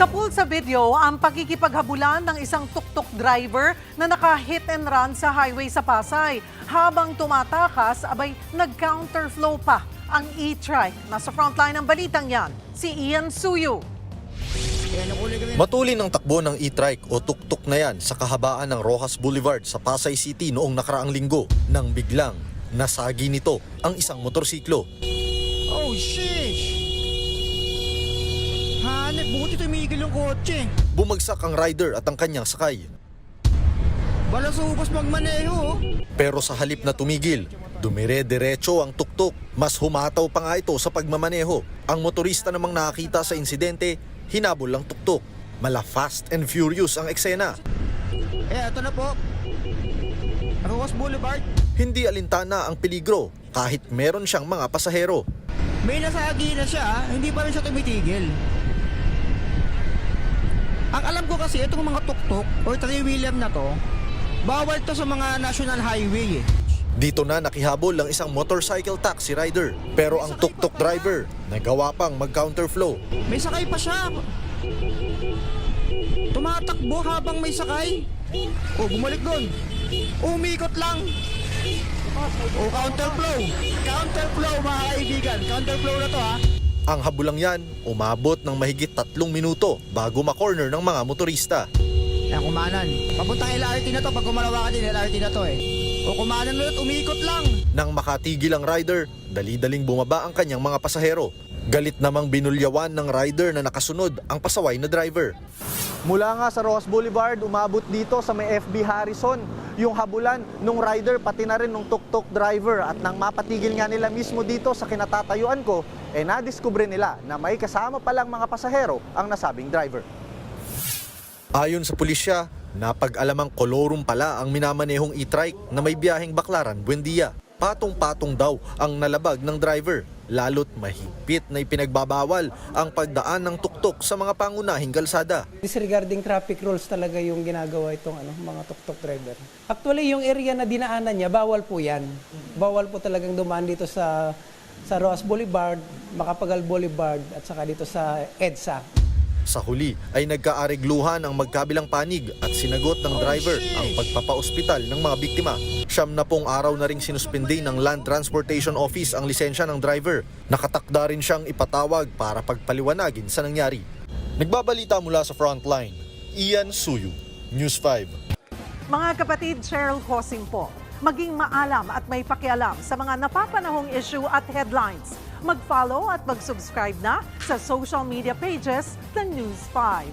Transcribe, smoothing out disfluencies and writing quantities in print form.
Sa pool sa video, ang pagkikipaghabulan ng isang tuk-tuk driver na naka-hit and run sa highway sa Pasay. Habang tumatakas, abay nag-counterflow pa ang e-trike. Nasa frontline ng balitang yan, si Ian Suyu. Matulin ang takbo ng e-trike o tuk-tuk na yan sa kahabaan ng Rojas Boulevard sa Pasay City noong nakaraang linggo nang biglang nasagi nito ang isang motorsiklo. Oh, sheesh! Hanep, buti tumigil yung kotse. Bumagsak ang rider at ang kanyang sakay. Balasubos magmaneho. Pero sa halip na tumigil, dumire-diretso ang tuk-tuk. Mas humataw pa nga ito sa pagmamaneho. Ang motorista namang nakakita sa insidente, hinabol ang tuk-tuk. Mala fast and furious ang eksena. Eto na po. Rojas Boulevard. Hindi alintana ang peligro kahit meron siyang mga pasahero. May nasagi na siya, hindi pa rin siya tumitigil. Ang alam ko kasi, itong mga tuk-tuk or three-wheeler na to, bawal to sa mga national highway eh. Dito na nakihabol ang isang motorcycle taxi rider. Pero ang tuk-tuk driver, nagawa pang mag-counterflow. May sakay pa siya. Tumatakbo habang may sakay. O, bumalik doon. Umikot lang. O, counterflow. Counterflow, mga kaibigan. Counterflow na to, ha. Ang habulang yan, umabot ng mahigit 3 minuto bago ma-corner ng mga motorista. Ayan, kumanan. Papuntang LRT na to. Pag kumalawa ka din, LRT na to eh. O, kumanan ulit, umikot lang. Nang makatigil ang rider, dali-daling bumaba ang kanyang mga pasahero. Galit namang binulyawan ng rider na nakasunod ang pasaway na driver. Mula nga sa Rojas Boulevard, umabot dito sa may FB Harrison yung habulan nung rider pati na rin nung tuk-tuk driver. At nang mapatigil nga nila mismo dito sa kinatatayuan ko, nadiskubre nila na may kasama palang mga pasahero ang nasabing driver. Ayon sa pulisya, napag-alamang kolorum pala ang minamanehong e-trike na may biyaheng Baclaran, Buendia. Patong-patong daw ang nalabag ng driver, lalo't mahigpit na ipinagbabawal ang pagdaan ng tuk-tuk sa mga pangunahing kalsada. Disregarding traffic rules talaga yung ginagawa itong mga tuk-tuk driver. Actually, yung area na dinaanan niya, bawal po yan. Bawal po talagang dumaan dito sa Rojas Boulevard, Macapagal Boulevard, at saka dito sa EDSA. Sa huli ay nagkaaregluhan ang magkabilang panig at sinagot ng driver ang pagpapaospital ng mga biktima. 70 araw na ring sinuspindi ng Land Transportation Office ang lisensya ng driver. Nakatakda rin siyang ipatawag para pagpaliwanagin sa nangyari. Nagbabalita mula sa Frontline, Ian Suyu, News 5. Mga kapatid, Cheryl Cosing po. Maging maalam at may pakialam sa mga napapanahong issue at headlines. Mag-follow at mag-subscribe na sa social media pages ng News 5.